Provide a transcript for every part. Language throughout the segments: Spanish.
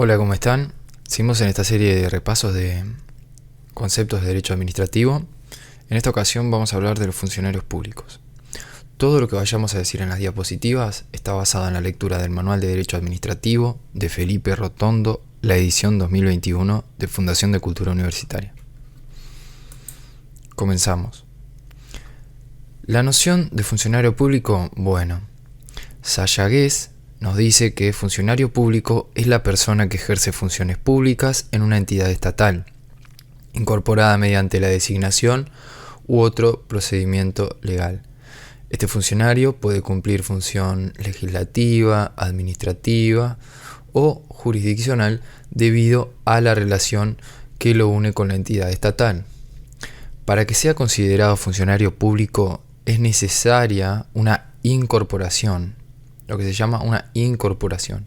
Hola, ¿cómo están? Seguimos en esta serie de repasos de conceptos de derecho administrativo. En esta ocasión vamos a hablar de los funcionarios públicos. Todo lo que vayamos a decir en las diapositivas está basado en la lectura del Manual de Derecho Administrativo de Felipe Rotondo, la edición 2021 de Fundación de Cultura Universitaria. Comenzamos. La noción de funcionario público, Sayagués nos dice que funcionario público es la persona que ejerce funciones públicas en una entidad estatal, incorporada mediante la designación u otro procedimiento legal. Este funcionario puede cumplir función legislativa, administrativa o jurisdiccional debido a la relación que lo une con la entidad estatal. Para que sea considerado funcionario público es necesaria una incorporación, lo que se llama una incorporación.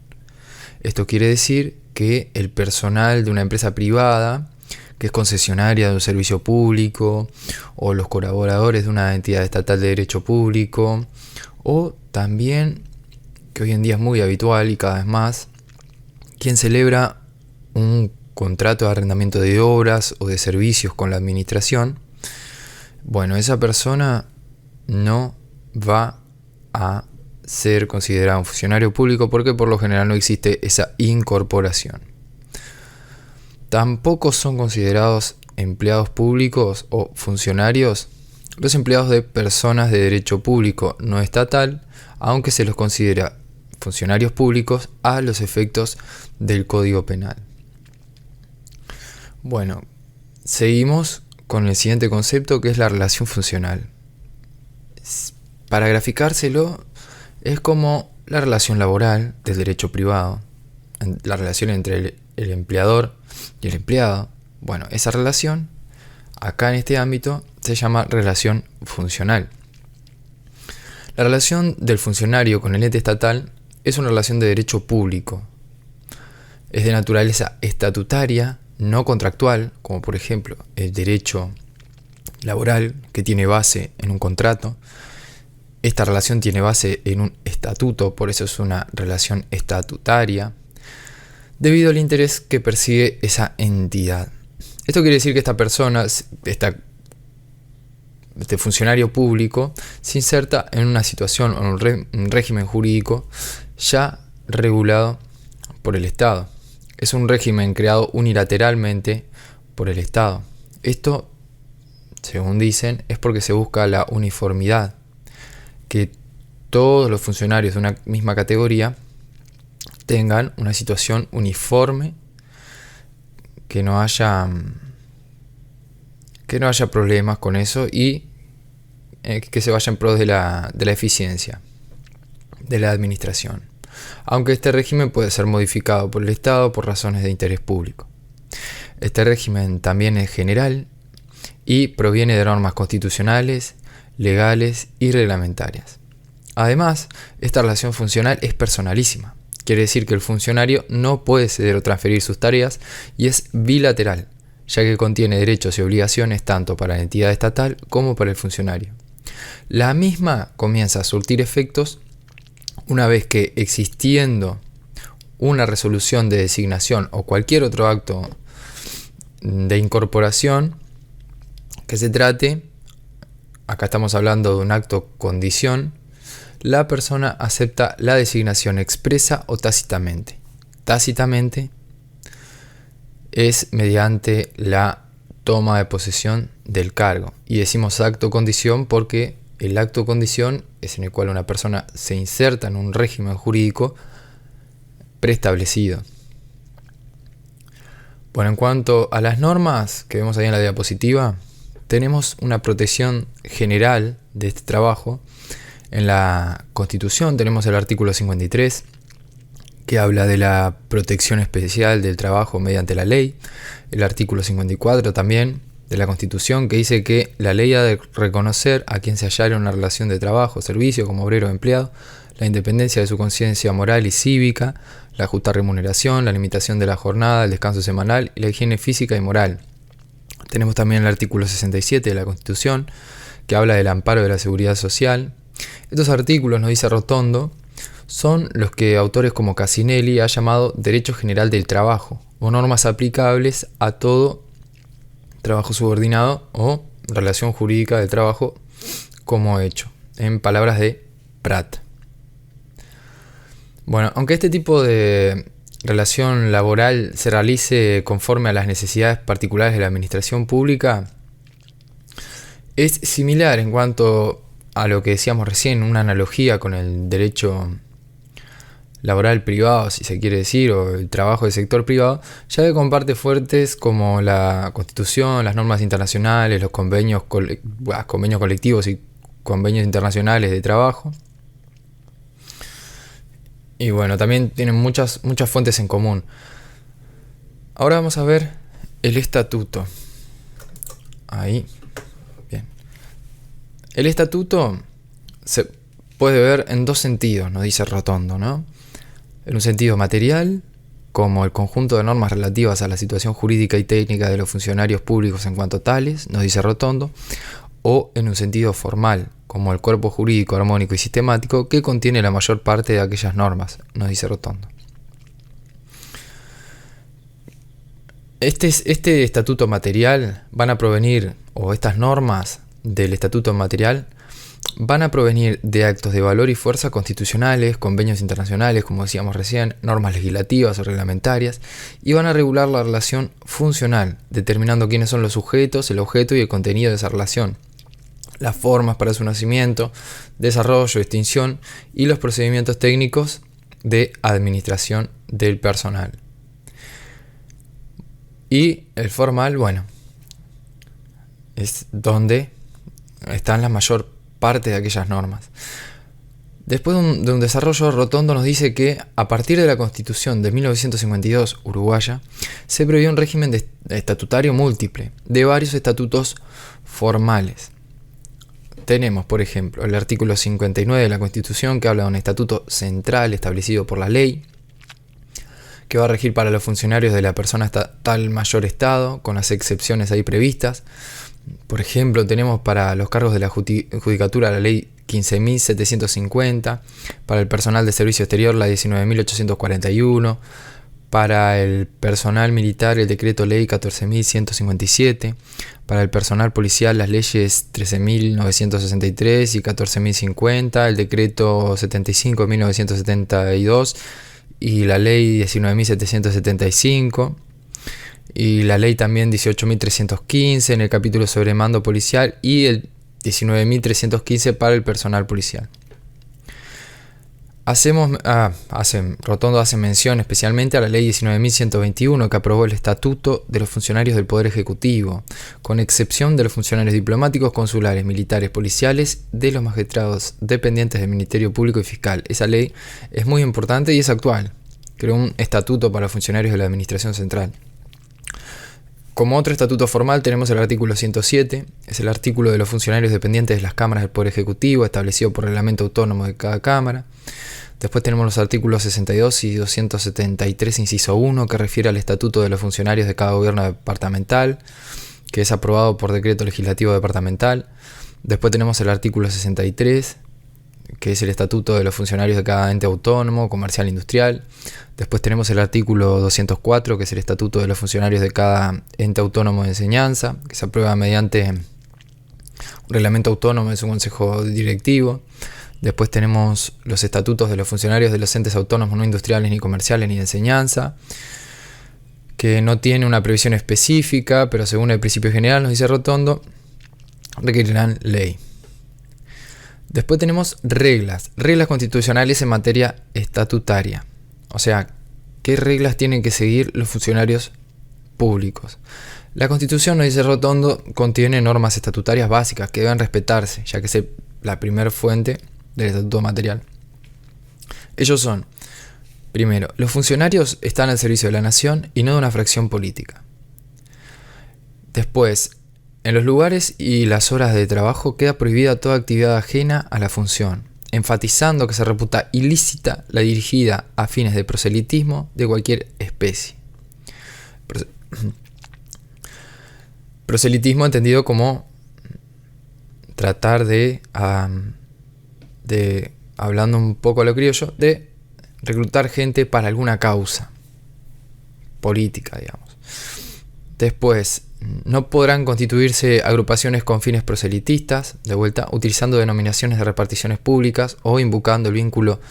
Esto quiere decir que el personal de una empresa privada, que es concesionaria de un servicio público, o los colaboradores de una entidad estatal de derecho público, o también, que hoy en día es muy habitual y cada vez más, quien celebra un contrato de arrendamiento de obras o de servicios con la administración, esa persona no va a ser considerado un funcionario público porque por lo general no existe esa incorporación. Tampoco son considerados empleados públicos o funcionarios los empleados de personas de derecho público no estatal, aunque se los considera funcionarios públicos a los efectos del Código Penal. Seguimos con el siguiente concepto, que es la relación funcional. Para graficárselo, es como la relación laboral del derecho privado, la relación entre el empleador y el empleado. Esa relación, acá en este ámbito, se llama relación funcional. La relación del funcionario con el ente estatal es una relación de derecho público. Es de naturaleza estatutaria, no contractual, como por ejemplo el derecho laboral, que tiene base en un contrato. Esta relación tiene base en un estatuto, por eso es una relación estatutaria, debido al interés que persigue esa entidad. Esto quiere decir que esta persona, este funcionario público, se inserta en una situación o en un régimen jurídico ya regulado por el Estado. Es un régimen creado unilateralmente por el Estado. Esto, según dicen, es porque se busca la uniformidad, que todos los funcionarios de una misma categoría tengan una situación uniforme, que no haya problemas con eso y que se vaya en pro de la eficiencia de la administración. Aunque este régimen puede ser modificado por el Estado por razones de interés público. Este régimen también es general y proviene de normas constitucionales, legales y reglamentarias. Además, esta relación funcional es personalísima. Quiere decir que el funcionario no puede ceder o transferir sus tareas y es bilateral, ya que contiene derechos y obligaciones tanto para la entidad estatal como para el funcionario. La misma comienza a surtir efectos una vez que, existiendo una resolución de designación o cualquier otro acto de incorporación que se trate, acá estamos hablando de un acto condición, la persona acepta la designación expresa o tácitamente. Tácitamente es mediante la toma de posesión del cargo. Y decimos acto condición porque el acto condición es en el cual una persona se inserta en un régimen jurídico preestablecido. En cuanto a las normas que vemos ahí en la diapositiva, tenemos una protección general de este trabajo. En la Constitución tenemos el artículo 53, que habla de la protección especial del trabajo mediante la ley. El artículo 54 también de la Constitución, que dice que la ley ha de reconocer a quien se hallara en una relación de trabajo o servicio como obrero o empleado, la independencia de su conciencia moral y cívica, la justa remuneración, la limitación de la jornada, el descanso semanal y la higiene física y moral. Tenemos también el artículo 67 de la Constitución, que habla del amparo de la seguridad social. Estos artículos, nos dice Rotondo, son los que autores como Cassinelli ha llamado derecho general del trabajo, o normas aplicables a todo trabajo subordinado o relación jurídica del trabajo como hecho, en palabras de Pratt. Bueno, aunque este tipo de relación laboral se realice conforme a las necesidades particulares de la administración pública, es similar en cuanto a lo que decíamos recién, una analogía con el derecho laboral privado, si se quiere decir, o el trabajo del sector privado, ya que comparte fuertes como la Constitución, las normas internacionales, los convenios colectivos y convenios internacionales de trabajo. Y bueno, también tienen muchas fuentes en común. Ahora vamos a ver el estatuto. Ahí. Bien. El estatuto se puede ver en dos sentidos, nos dice Rotondo, ¿no? En un sentido material, como el conjunto de normas relativas a la situación jurídica y técnica de los funcionarios públicos en cuanto tales, nos dice Rotondo, o en un sentido formal, como el cuerpo jurídico armónico y sistemático que contiene la mayor parte de aquellas normas, nos dice Rotondo. Este estatuto material van a provenir, o estas normas del estatuto material, van a provenir de actos de valor y fuerza constitucionales, convenios internacionales, como decíamos recién, normas legislativas o reglamentarias, y van a regular la relación funcional, determinando quiénes son los sujetos, el objeto y el contenido de esa relación, las formas para su nacimiento, desarrollo, extinción y los procedimientos técnicos de administración del personal. Y el formal, bueno, es donde están la mayor parte de aquellas normas. Después de un desarrollo, Rotondo nos dice que a partir de la Constitución de 1952 uruguaya se previó un régimen estatutario múltiple de varios estatutos formales. Tenemos, por ejemplo, el artículo 59 de la Constitución, que habla de un estatuto central establecido por la ley, que va a regir para los funcionarios de la persona estatal mayor estado, con las excepciones ahí previstas. Por ejemplo, tenemos para los cargos de la judicatura la ley 15.750, para el personal de servicio exterior la 19.841, para el personal militar el decreto ley 14.157, para el personal policial las leyes 13.963 y 14.050, el decreto 75.972 y la ley 19.775. Y la ley también 18.315 en el capítulo sobre mando policial y el 19.315 para el personal policial. Rotondo hace mención especialmente a la ley 19.121 que aprobó el Estatuto de los Funcionarios del Poder Ejecutivo, con excepción de los funcionarios diplomáticos, consulares, militares, policiales, de los magistrados dependientes del Ministerio Público y Fiscal. Esa ley es muy importante y es actual. Creó un estatuto para los funcionarios de la Administración Central. Como otro estatuto formal tenemos el artículo 107, es el artículo de los funcionarios dependientes de las cámaras del Poder Ejecutivo, establecido por reglamento autónomo de cada cámara. Después tenemos los artículos 62 y 273, inciso 1, que refiere al estatuto de los funcionarios de cada gobierno departamental, que es aprobado por decreto legislativo departamental. Después tenemos el artículo 63, que es el estatuto de los funcionarios de cada ente autónomo, comercial e industrial. Después tenemos el artículo 204, que es el estatuto de los funcionarios de cada ente autónomo de enseñanza, que se aprueba mediante un reglamento autónomo de su consejo directivo. Después tenemos los estatutos de los funcionarios de los entes autónomos no industriales ni comerciales ni de enseñanza, que no tiene una previsión específica, pero según el principio general, nos dice Rotondo, requerirán ley. Después tenemos reglas constitucionales en materia estatutaria. O sea, ¿qué reglas tienen que seguir los funcionarios públicos? La Constitución, nos dice Rotondo, contiene normas estatutarias básicas que deben respetarse, ya que es la primera fuente del estatuto material. Ellos son, primero, los funcionarios están al servicio de la nación y no de una fracción política. Después, en los lugares y las horas de trabajo queda prohibida toda actividad ajena a la función, enfatizando que se reputa ilícita la dirigida a fines de proselitismo de cualquier especie. Proselitismo entendido como tratar de hablando un poco a lo criollo, de reclutar gente para alguna causa política, digamos. Después, no podrán constituirse agrupaciones con fines proselitistas, de vuelta, utilizando denominaciones de reparticiones públicas o invocando el vínculo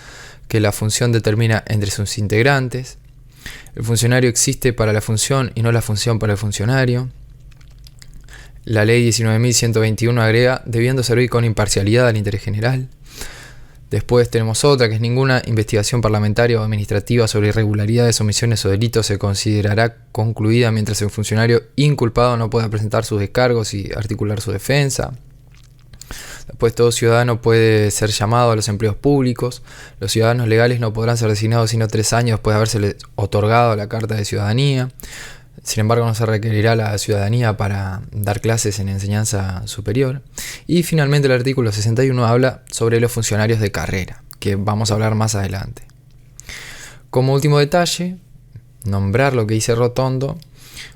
que la función determina entre sus integrantes. El funcionario existe para la función y no la función para el funcionario. La ley 19.121 agrega, debiendo servir con imparcialidad al interés general. Después tenemos otra, que es: ninguna investigación parlamentaria o administrativa sobre irregularidades, omisiones o delitos se considerará concluida mientras el funcionario inculpado no pueda presentar sus descargos y articular su defensa. Después, todo ciudadano puede ser llamado a los empleos públicos. Los ciudadanos legales no podrán ser designados sino 3 años después de habérsele otorgado la carta de ciudadanía. Sin embargo, no se requerirá la ciudadanía para dar clases en enseñanza superior. Y finalmente el artículo 61 habla sobre los funcionarios de carrera, que vamos a hablar más adelante. Como último detalle, nombrar lo que dice Rotondo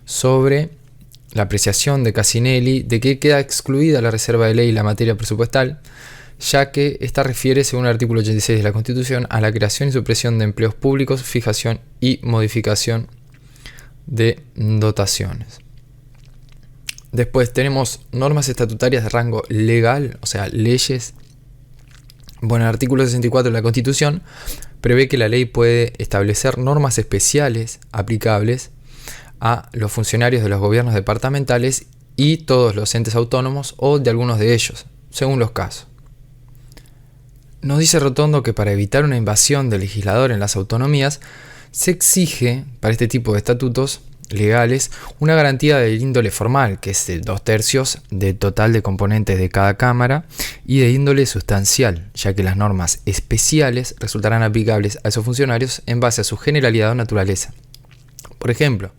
sobre la apreciación de Casinelli de que queda excluida la reserva de ley y la materia presupuestal, ya que esta refiere, según el artículo 86 de la Constitución, a la creación y supresión de empleos públicos, fijación y modificación de dotaciones. Después tenemos normas estatutarias de rango legal, o sea, leyes. Bueno, el artículo 64 de la Constitución prevé que la ley puede establecer normas especiales aplicables a los funcionarios de los gobiernos departamentales y todos los entes autónomos o de algunos de ellos, según los casos. Nos dice Rotondo que para evitar una invasión del legislador en las autonomías, se exige para este tipo de estatutos legales una garantía de índole formal, que es de 2/3 del total de componentes de cada cámara, y de índole sustancial, ya que las normas especiales resultarán aplicables a esos funcionarios en base a su generalidad o naturaleza. Por ejemplo,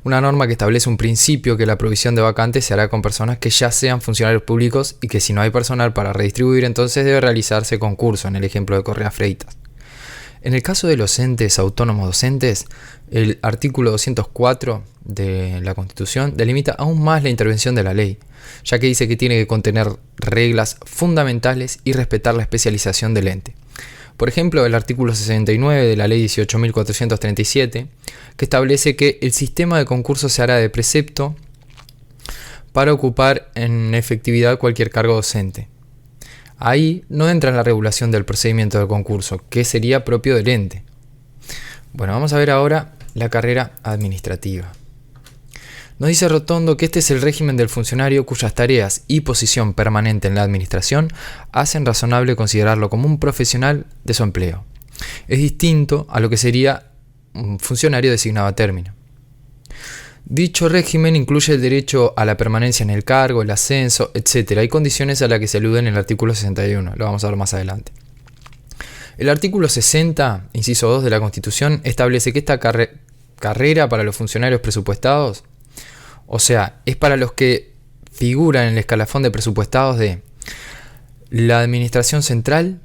una norma que establece un principio que la provisión de vacantes se hará con personas que ya sean funcionarios públicos y que si no hay personal para redistribuir, entonces debe realizarse concurso, en el ejemplo de Correa Freitas. En el caso de los entes autónomos docentes, el artículo 204 de la Constitución delimita aún más la intervención de la ley, ya que dice que tiene que contener reglas fundamentales y respetar la especialización del ente. Por ejemplo, el artículo 69 de la ley 18.437, que establece que el sistema de concurso se hará de precepto para ocupar en efectividad cualquier cargo docente. Ahí no entra en la regulación del procedimiento del concurso, que sería propio del ente. Bueno, vamos a ver ahora la carrera administrativa. Nos dice Rotondo que este es el régimen del funcionario cuyas tareas y posición permanente en la administración hacen razonable considerarlo como un profesional de su empleo. Es distinto a lo que sería un funcionario designado a término. Dicho régimen incluye el derecho a la permanencia en el cargo, el ascenso, etc. Hay condiciones a las que se aluden en el artículo 61, lo vamos a ver más adelante. El artículo 60, inciso 2 de la Constitución, establece que esta carrera para los funcionarios presupuestados, o sea, es para los que figuran en el escalafón de presupuestados de la Administración Central,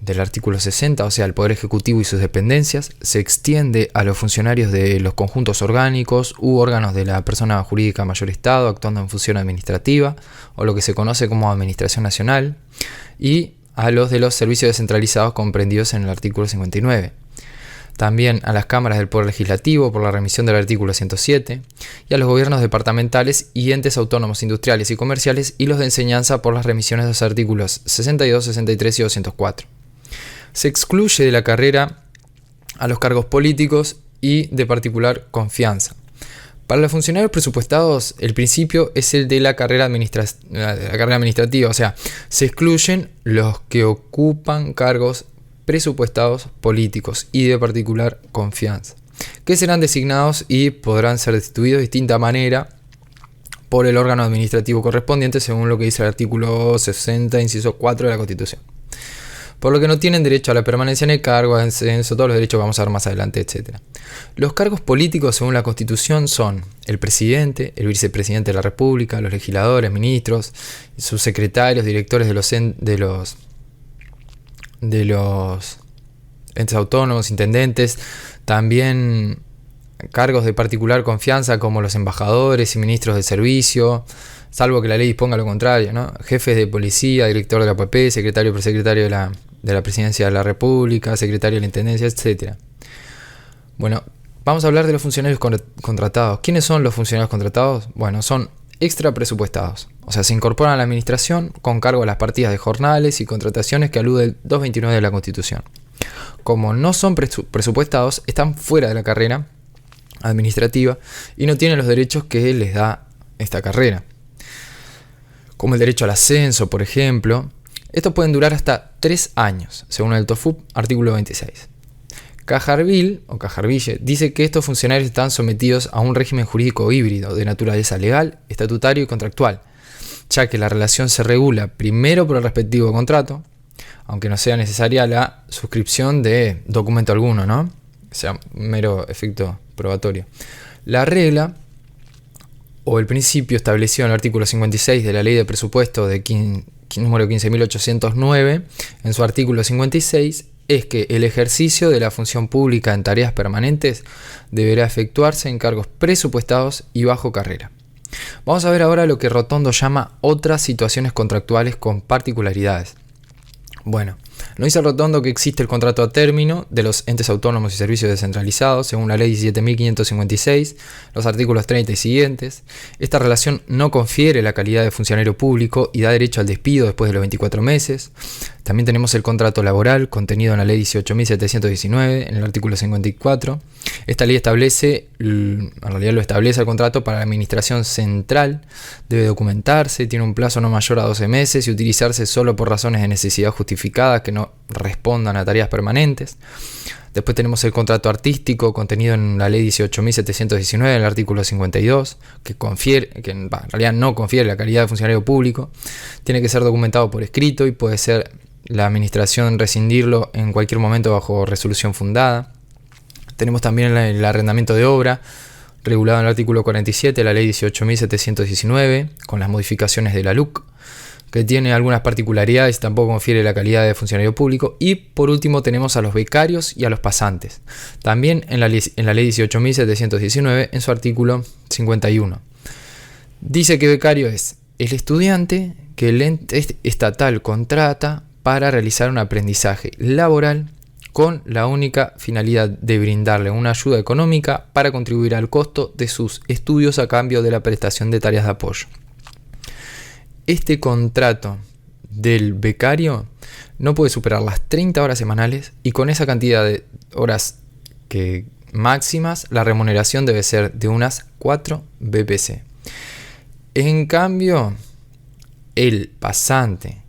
del artículo 60, o sea, el Poder Ejecutivo y sus dependencias, se extiende a los funcionarios de los conjuntos orgánicos u órganos de la persona jurídica mayor Estado actuando en función administrativa, o lo que se conoce como Administración Nacional, y a los de los servicios descentralizados comprendidos en el artículo 59. También a las cámaras del Poder Legislativo por la remisión del artículo 107, y a los gobiernos departamentales y entes autónomos industriales y comerciales y los de enseñanza por las remisiones de los artículos 62, 63 y 204. Se excluye de la carrera a los cargos políticos y de particular confianza. Para los funcionarios presupuestados, el principio es el de la carrera administrativa, o sea, se excluyen los que ocupan cargos presupuestados políticos y de particular confianza, que serán designados y podrán ser destituidos de distinta manera por el órgano administrativo correspondiente, según lo que dice el artículo 60, inciso 4 de la Constitución. Por lo que no tienen derecho a la permanencia en el cargo, a ascenso, todos los derechos que vamos a ver más adelante, etc. Los cargos políticos, según la Constitución, son el presidente, el vicepresidente de la República, los legisladores, ministros, sus secretarios, directores de los entes autónomos, intendentes, también cargos de particular confianza como los embajadores y ministros de servicio, salvo que la ley disponga lo contrario, ¿no? Jefes de policía, director de la APP, secretario y prosecretario de la Presidencia de la República, secretario de la Intendencia, etc. Bueno, vamos a hablar de los funcionarios contratados. ¿Quiénes son los funcionarios contratados? Bueno, son extra presupuestados. O sea, se incorporan a la administración con cargo a las partidas de jornales y contrataciones que alude el 229 de la Constitución. Como no son presupuestados, están fuera de la carrera administrativa y no tienen los derechos que les da esta carrera, como el derecho al ascenso, por ejemplo. Estos pueden durar hasta 3 años, según el TOFUP, artículo 26. Cajarville dice que estos funcionarios están sometidos a un régimen jurídico híbrido de naturaleza legal, estatutario y contractual, ya que la relación se regula primero por el respectivo contrato, aunque no sea necesaria la suscripción de documento alguno, ¿no? O sea, mero efecto probatorio. La regla o el principio establecido en el artículo 56 de la Ley de Presupuesto de número 15.809, en su artículo 56, es que el ejercicio de la función pública en tareas permanentes deberá efectuarse en cargos presupuestados y bajo carrera. Vamos a ver ahora lo que Rotondo llama otras situaciones contractuales con particularidades. Bueno, no dice Rotondo que existe el contrato a término de los entes autónomos y servicios descentralizados, según la Ley 17.556, los artículos 30 y siguientes. Esta relación no confiere la calidad de funcionario público y da derecho al despido después de los 24 meses. También tenemos el contrato laboral contenido en la Ley 18.719, en el artículo 54. Esta ley en realidad lo establece el contrato para la administración central. Debe documentarse, tiene un plazo no mayor a 12 meses y utilizarse solo por razones de necesidad justificada que no respondan a tareas permanentes. Después tenemos el contrato artístico contenido en la Ley 18.719, en el artículo 52, que en realidad no confiere la calidad de funcionario público. Tiene que ser documentado por escrito y puede ser la administración rescindirlo en cualquier momento bajo resolución fundada. Tenemos también el arrendamiento de obra, regulado en el artículo 47 de la Ley 18.719, con las modificaciones de la LUC, que tiene algunas particularidades, tampoco confiere la calidad de funcionario público. Y por último tenemos a los becarios y a los pasantes, también en la Ley 18.719, en su artículo 51. Dice que becario es el estudiante que el ente estatal contrata para realizar un aprendizaje laboral con la única finalidad de brindarle una ayuda económica para contribuir al costo de sus estudios a cambio de la prestación de tareas de apoyo. Este contrato del becario no puede superar las 30 horas semanales y con esa cantidad de horas máximas la remuneración debe ser de unas 4 BPC. En cambio, el pasante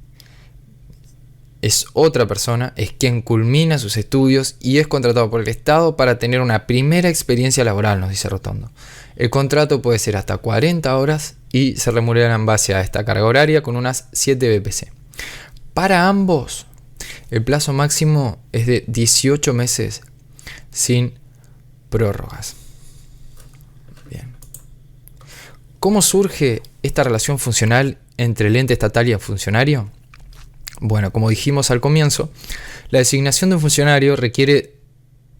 es otra persona, es quien culmina sus estudios y es contratado por el Estado para tener una primera experiencia laboral, nos dice Rotondo. El contrato puede ser hasta 40 horas y se remunera en base a esta carga horaria con unas 7 BPC. Para ambos, el plazo máximo es de 18 meses sin prórrogas. Bien. ¿Cómo surge esta relación funcional entre el ente estatal y el funcionario? Bueno, como dijimos al comienzo, la designación de un funcionario requiere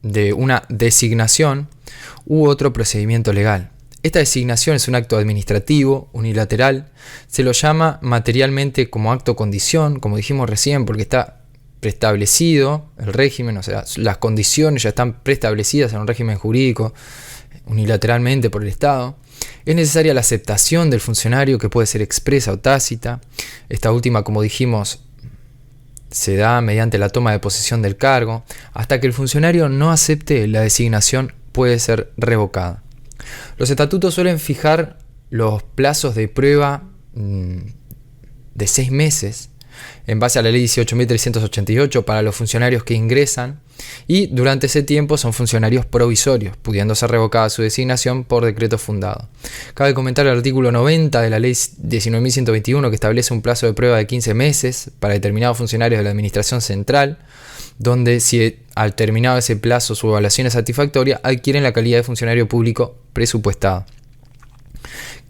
de una designación u otro procedimiento legal. Esta designación es un acto administrativo, unilateral, se lo llama materialmente como acto condición, como dijimos recién, porque está preestablecido el régimen, o sea, las condiciones ya están preestablecidas en un régimen jurídico unilateralmente por el Estado. Es necesaria la aceptación del funcionario, que puede ser expresa o tácita. Esta última, como dijimos, se da mediante la toma de posesión del cargo. Hasta que el funcionario no acepte la designación, puede ser revocada. Los estatutos suelen fijar los plazos de prueba de 6 meses en base a la ley 18.388 para los funcionarios que ingresan y durante ese tiempo son funcionarios provisorios, pudiendo ser revocada su designación por decreto fundado. Cabe comentar el artículo 90 de la ley 19.121 que establece un plazo de prueba de 15 meses para determinados funcionarios de la administración central, donde si al terminado ese plazo su evaluación es satisfactoria, adquieren la calidad de funcionario público presupuestado.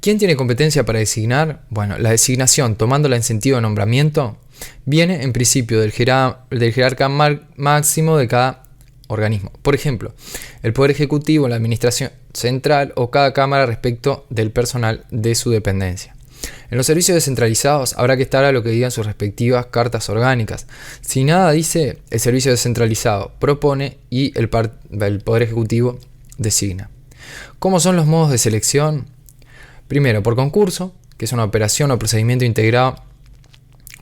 ¿Quién tiene competencia para designar? Bueno, la designación, tomándola en sentido de nombramiento, viene en principio del jerarca máximo de cada organismo. Por ejemplo, el Poder Ejecutivo, la Administración Central o cada Cámara respecto del personal de su dependencia. En los servicios descentralizados habrá que estar a lo que digan sus respectivas cartas orgánicas. Si nada dice, el servicio descentralizado propone y el Poder Ejecutivo designa. ¿Cómo son los modos de selección? Primero, por concurso, que es una operación o procedimiento integrado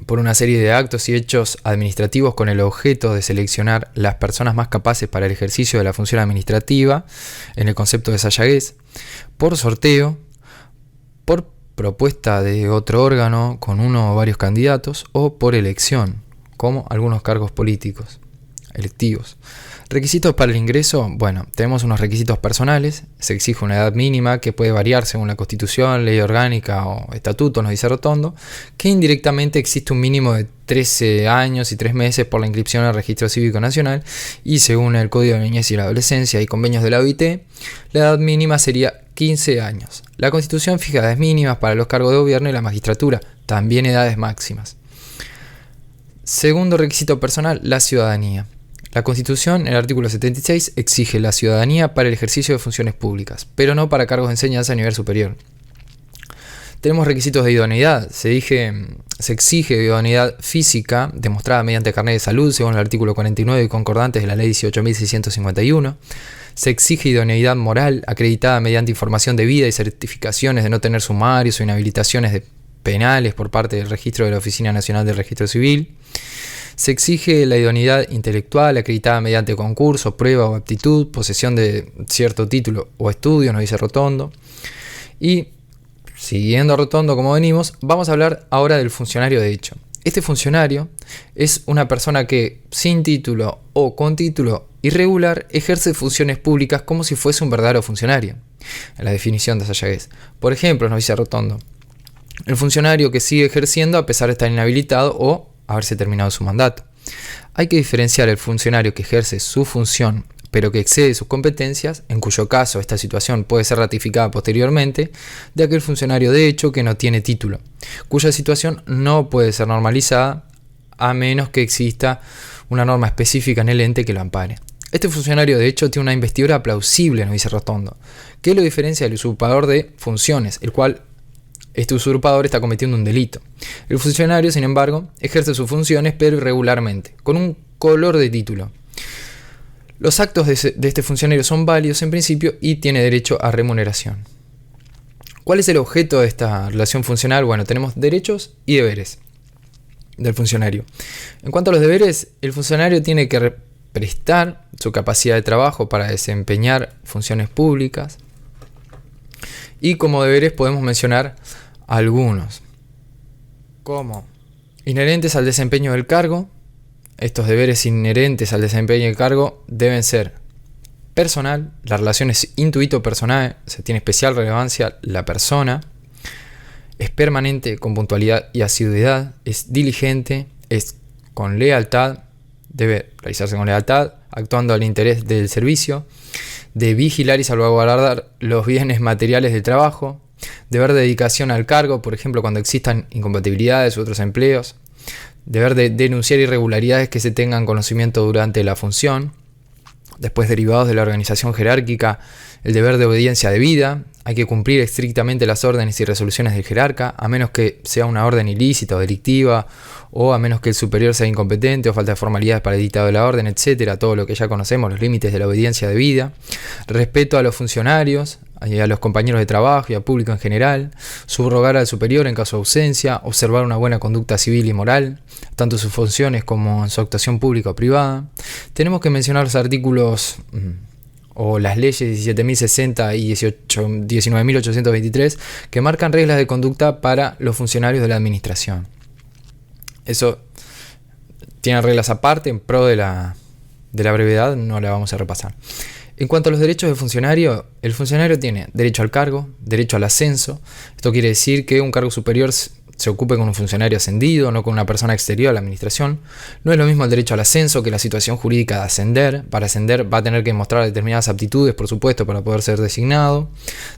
por una serie de actos y hechos administrativos con el objeto de seleccionar las personas más capaces para el ejercicio de la función administrativa, en el concepto de Sayagués, por sorteo, por propuesta de otro órgano con uno o varios candidatos, o por elección, como algunos cargos políticos electivos. Requisitos para el ingreso. Bueno, tenemos unos requisitos personales. Se exige una edad mínima que puede variar según la Constitución, ley orgánica o estatuto, nos dice Rotondo, que indirectamente existe un mínimo de 13 años y 3 meses por la inscripción al Registro Cívico Nacional, y según el Código de la Niñez y la Adolescencia y convenios de la OIT, la edad mínima sería 15 años. La Constitución fija edades mínimas para los cargos de gobierno y la magistratura, también edades máximas. Segundo requisito personal, la ciudadanía. La Constitución, en el artículo 76, exige la ciudadanía para el ejercicio de funciones públicas, pero no para cargos de enseñanza a nivel superior. Tenemos requisitos de idoneidad. Se exige idoneidad física demostrada mediante carnet de salud, según el artículo 49 y concordantes de la ley 18.651. Se exige idoneidad moral, acreditada mediante información debida y certificaciones de no tener sumarios o inhabilitaciones penales por parte del registro de la Oficina Nacional del Registro Civil. Se exige la idoneidad intelectual acreditada mediante concurso, prueba o aptitud, posesión de cierto título o estudio, nos dice Rotondo. Y siguiendo a Rotondo como venimos, vamos a hablar ahora del funcionario de hecho. Este funcionario es una persona que sin título o con título irregular ejerce funciones públicas como si fuese un verdadero funcionario, en la definición de Sayagués. Por ejemplo, nos dice Rotondo, el funcionario que sigue ejerciendo a pesar de estar inhabilitado o haberse terminado su mandato. Hay que diferenciar el funcionario que ejerce su función pero que excede sus competencias, en cuyo caso esta situación puede ser ratificada posteriormente, de aquel funcionario de hecho que no tiene título, cuya situación no puede ser normalizada a menos que exista una norma específica en el ente que lo ampare. Este funcionario de hecho tiene una investidura plausible, nos dice Rotondo, que lo diferencia del usurpador de funciones, el cual este usurpador está cometiendo un delito. El funcionario, sin embargo, ejerce sus funciones pero irregularmente, con un color de título. Los actos de este funcionario son válidos en principio y tiene derecho a remuneración. ¿Cuál es el objeto de esta relación funcional? Bueno, tenemos derechos y deberes del funcionario. En cuanto a los deberes, el funcionario tiene que prestar su capacidad de trabajo para desempeñar funciones públicas. Y como deberes podemos mencionar algunos, como inherentes al desempeño del cargo. Estos deberes inherentes al desempeño del cargo deben ser personal, la relación es intuito-personal, se tiene especial relevancia la persona, es permanente con puntualidad y asiduidad, es diligente, es con lealtad, debe realizarse con lealtad, actuando al interés del servicio, de vigilar y salvaguardar los bienes materiales del trabajo, deber de dedicación al cargo, por ejemplo cuando existan incompatibilidades u otros empleos, deber de denunciar irregularidades que se tengan conocimiento durante la función. Después, derivados de la organización jerárquica, el deber de obediencia debida. Hay que cumplir estrictamente las órdenes y resoluciones del jerarca, a menos que sea una orden ilícita o delictiva, o a menos que el superior sea incompetente o falta de formalidades para el dictado de la orden, etcétera. Todo lo que ya conocemos, los límites de la obediencia debida. Respeto a los funcionarios, a los compañeros de trabajo y al público en general, subrogar al superior en caso de ausencia, observar una buena conducta civil y moral, tanto en sus funciones como en su actuación pública o privada. Tenemos que mencionar los artículos o las leyes 17.060 y 19.823 que marcan reglas de conducta para los funcionarios de la administración. Eso tiene reglas aparte, en pro de la brevedad no la vamos a repasar. En cuanto a los derechos del funcionario, el funcionario tiene derecho al cargo, derecho al ascenso. Esto quiere decir que un cargo superior se ocupe con un funcionario ascendido, no con una persona exterior a la administración. No es lo mismo el derecho al ascenso que la situación jurídica de ascender. Para ascender va a tener que mostrar determinadas aptitudes, por supuesto, para poder ser designado.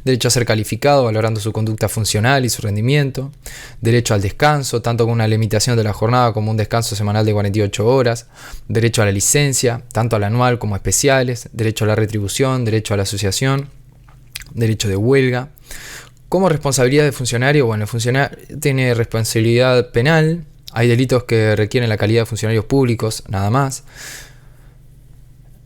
Derecho a ser calificado, valorando su conducta funcional y su rendimiento. Derecho al descanso, tanto con una limitación de la jornada como un descanso semanal de 48 horas. Derecho a la licencia, tanto a la anual como especiales. Derecho a la retribución, derecho a la asociación. Derecho de huelga. Como responsabilidad de funcionario, bueno, el funcionario tiene responsabilidad penal, hay delitos que requieren la calidad de funcionarios públicos, nada más.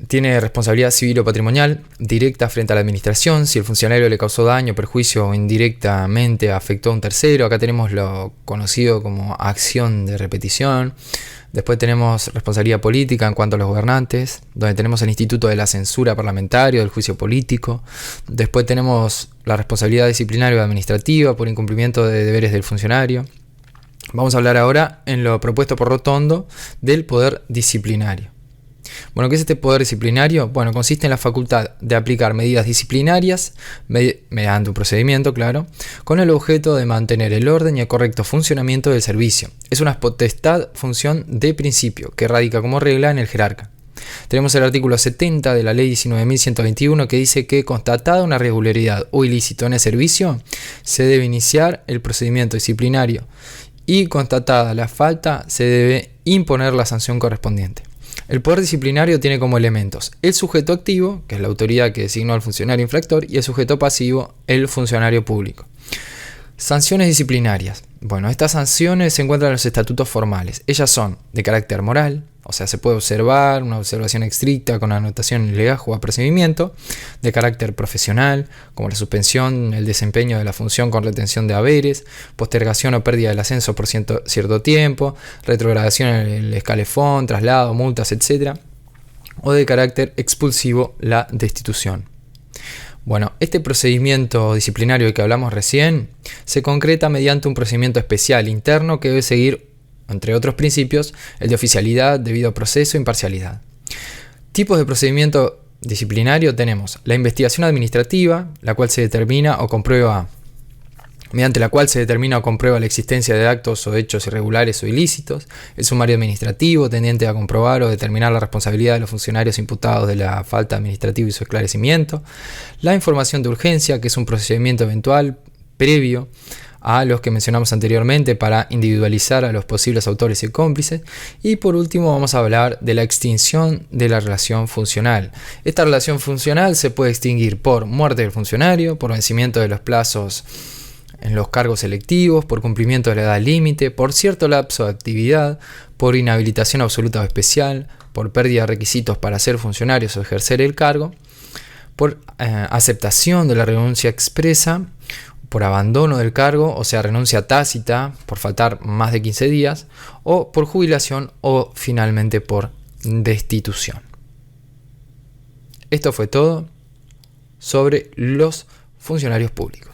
Tiene responsabilidad civil o patrimonial directa frente a la administración, si el funcionario le causó daño, perjuicio o indirectamente afectó a un tercero. Acá tenemos lo conocido como acción de repetición. Después tenemos responsabilidad política en cuanto a los gobernantes, donde tenemos el instituto de la censura parlamentaria, del juicio político. Después tenemos la responsabilidad disciplinaria o administrativa por incumplimiento de deberes del funcionario. Vamos a hablar ahora, en lo propuesto por Rotondo, del poder disciplinario. Bueno, ¿qué es este poder disciplinario? Bueno, consiste en la facultad de aplicar medidas disciplinarias mediante un procedimiento, claro, con el objeto de mantener el orden y el correcto funcionamiento del servicio. Es una potestad función de principio que radica como regla en el jerarca. Tenemos el artículo 70 de la ley 19.121 que dice que, constatada una irregularidad o ilícito en el servicio, se debe iniciar el procedimiento disciplinario y, constatada la falta, se debe imponer la sanción correspondiente. El poder disciplinario tiene como elementos el sujeto activo, que es la autoridad que designó al funcionario infractor, y el sujeto pasivo, el funcionario público. Sanciones disciplinarias. Bueno, estas sanciones se encuentran en los estatutos formales. Ellas son de carácter moral, o sea, se puede observar una observación estricta con anotación en legajo o apercibimiento; de carácter profesional, como la suspensión, el desempeño de la función con retención de haberes, postergación o pérdida del ascenso por cierto tiempo, retrogradación en el escalafón, traslado, multas, etc. O de carácter expulsivo, la destitución. Bueno, este procedimiento disciplinario del que hablamos recién se concreta mediante un procedimiento especial interno que debe seguir, entre otros principios, el de oficialidad, debido proceso e imparcialidad. Tipos de procedimiento disciplinario tenemos la investigación administrativa, la cual se determina o comprueba mediante la cual se determina o comprueba la existencia de actos o hechos irregulares o ilícitos; el sumario administrativo, tendiente a comprobar o determinar la responsabilidad de los funcionarios imputados de la falta administrativa y su esclarecimiento; la información de urgencia, que es un procedimiento eventual previo a los que mencionamos anteriormente para individualizar a los posibles autores y cómplices; y por último vamos a hablar de la extinción de la relación funcional. Esta relación funcional se puede extinguir por muerte del funcionario, por vencimiento de los plazos en los cargos selectivos, por cumplimiento de la edad límite, por cierto lapso de actividad, por inhabilitación absoluta o especial, por pérdida de requisitos para ser funcionarios o ejercer el cargo, por aceptación de la renuncia expresa, por abandono del cargo, o sea, renuncia tácita, por faltar más de 15 días, o por jubilación, o finalmente por destitución. Esto fue todo sobre los funcionarios públicos.